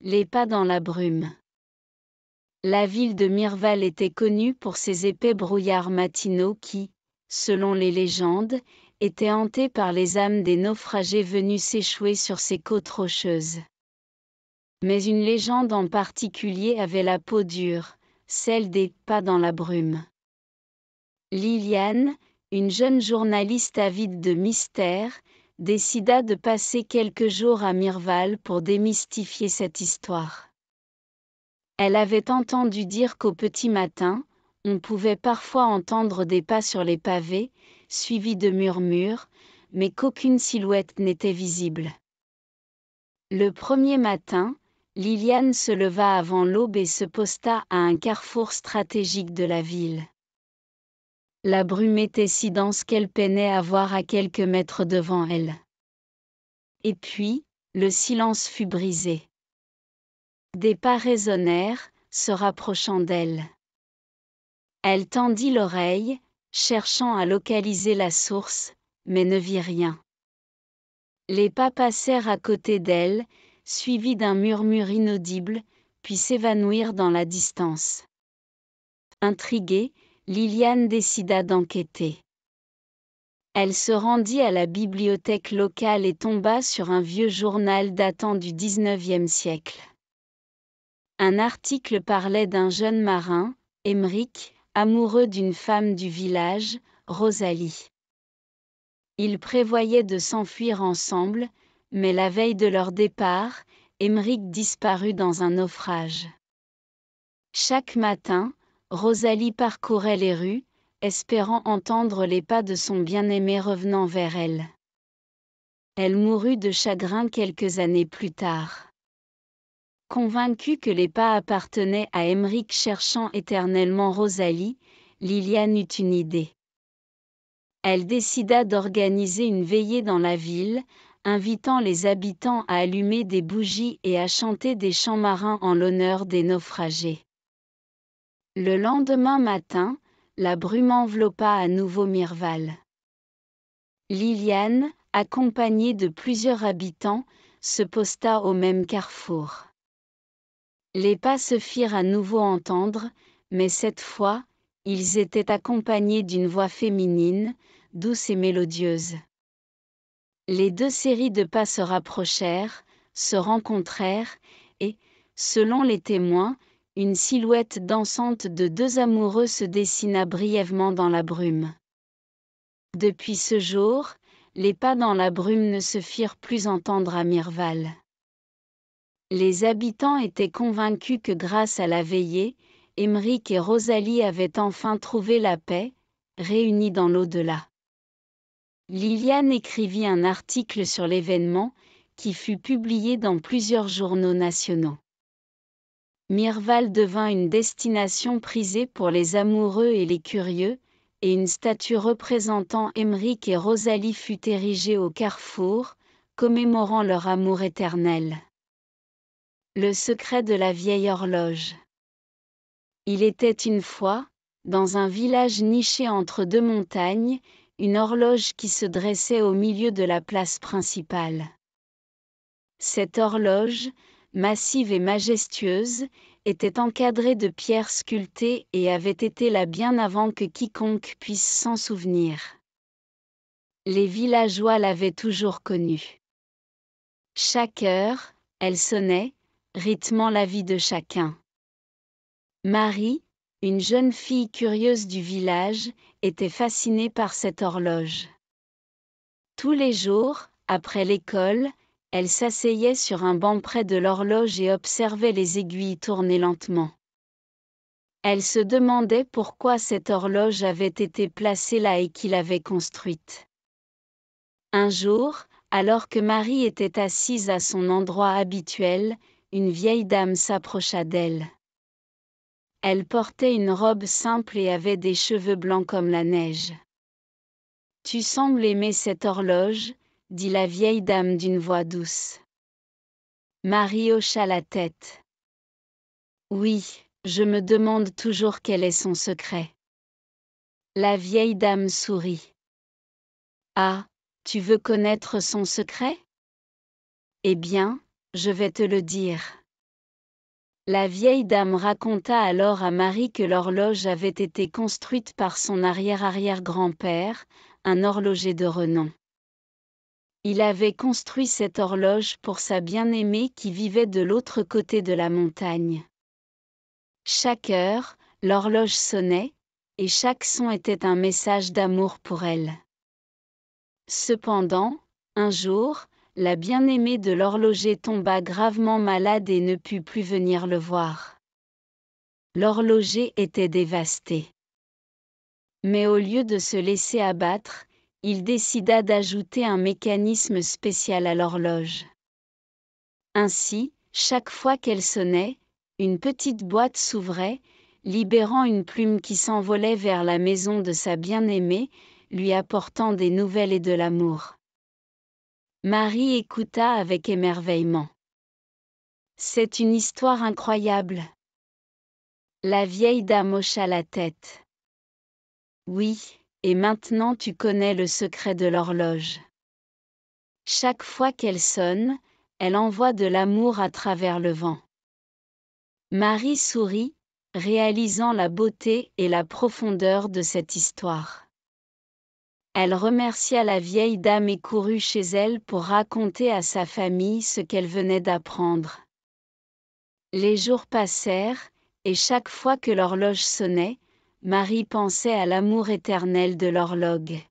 Les pas dans la brume. La ville de Mirval était connue pour ses épais brouillards matinaux qui, selon les légendes, étaient hantés par les âmes des naufragés venus s'échouer sur ses côtes rocheuses. Mais une légende en particulier avait la peau dure, celle des « pas dans la brume ». Liliane, une jeune journaliste avide de mystère, décida de passer quelques jours à Mirval pour démystifier cette histoire. Elle avait entendu dire qu'au petit matin, on pouvait parfois entendre des pas sur les pavés, suivis de murmures, mais qu'aucune silhouette n'était visible. Le premier matin, Liliane se leva avant l'aube et se posta à un carrefour stratégique de la ville. La brume était si dense qu'elle peinait à voir à quelques mètres devant elle. Et puis, le silence fut brisé. Des pas résonnèrent, se rapprochant d'elle. Elle tendit l'oreille, cherchant à localiser la source, mais ne vit rien. Les pas passèrent à côté d'elle, suivis d'un murmure inaudible, puis s'évanouirent dans la distance. Intriguée, Liliane décida d'enquêter. Elle se rendit à la bibliothèque locale et tomba sur un vieux journal datant du XIXe siècle. Un article parlait d'un jeune marin, Émeric, amoureux d'une femme du village, Rosalie. Ils prévoyaient de s'enfuir ensemble, mais la veille de leur départ, Émeric disparut dans un naufrage. Chaque matin, Rosalie parcourait les rues, espérant entendre les pas de son bien-aimé revenant vers elle. Elle mourut de chagrin quelques années plus tard. Convaincue que les pas appartenaient à Émeric cherchant éternellement Rosalie, Liliane eut une idée. Elle décida d'organiser une veillée dans la ville, invitant les habitants à allumer des bougies et à chanter des chants marins en l'honneur des naufragés. Le lendemain matin, la brume enveloppa à nouveau Mirval. Liliane, accompagnée de plusieurs habitants, se posta au même carrefour. Les pas se firent à nouveau entendre, mais cette fois, ils étaient accompagnés d'une voix féminine, douce et mélodieuse. Les deux séries de pas se rapprochèrent, se rencontrèrent, et, selon les témoins, une silhouette dansante de deux amoureux se dessina brièvement dans la brume. Depuis ce jour, les pas dans la brume ne se firent plus entendre à Mirval. Les habitants étaient convaincus que grâce à la veillée, Émeric et Rosalie avaient enfin trouvé la paix, réunis dans l'au-delà. Liliane écrivit un article sur l'événement, qui fut publié dans plusieurs journaux nationaux. Mirval devint une destination prisée pour les amoureux et les curieux, et une statue représentant Émeric et Rosalie fut érigée au carrefour, commémorant leur amour éternel. Le secret de la vieille horloge. Il était une fois, dans un village niché entre deux montagnes, une horloge qui se dressait au milieu de la place principale. Cette horloge, massive et majestueuse, était encadrée de pierres sculptées et avait été là bien avant que quiconque puisse s'en souvenir. Les villageois l'avaient toujours connue. Chaque heure, elle sonnait, rythmant la vie de chacun. Marie, une jeune fille curieuse du village, était fascinée par cette horloge. Tous les jours, après l'école, elle s'asseyait sur un banc près de l'horloge et observait les aiguilles tourner lentement. Elle se demandait pourquoi cette horloge avait été placée là et qui l'avait construite. Un jour, alors que Marie était assise à son endroit habituel, une vieille dame s'approcha d'elle. Elle portait une robe simple et avait des cheveux blancs comme la neige. « Tu sembles aimer cette horloge », dit la vieille dame d'une voix douce. Marie hocha la tête. « Oui, je me demande toujours quel est son secret. » La vieille dame sourit. « Ah, tu veux connaître son secret ? Eh bien, je vais te le dire. La vieille dame raconta alors à Marie que l'horloge avait été construite par son arrière-arrière-grand-père, un horloger de renom. Il avait construit cette horloge pour sa bien-aimée qui vivait de l'autre côté de la montagne. Chaque heure, l'horloge sonnait, et chaque son était un message d'amour pour elle. Cependant, un jour, la bien-aimée de l'horloger tomba gravement malade et ne put plus venir le voir. L'horloger était dévasté. Mais au lieu de se laisser abattre, il décida d'ajouter un mécanisme spécial à l'horloge. Ainsi, chaque fois qu'elle sonnait, une petite boîte s'ouvrait, libérant une plume qui s'envolait vers la maison de sa bien-aimée, lui apportant des nouvelles et de l'amour. Marie écouta avec émerveillement. C'est une histoire incroyable. La vieille dame hocha la tête. Oui, et maintenant tu connais le secret de l'horloge. Chaque fois qu'elle sonne, elle envoie de l'amour à travers le vent. Marie sourit, réalisant la beauté et la profondeur de cette histoire. Elle remercia la vieille dame et courut chez elle pour raconter à sa famille ce qu'elle venait d'apprendre. Les jours passèrent, et chaque fois que l'horloge sonnait, Marie pensait à l'amour éternel de l'horloge.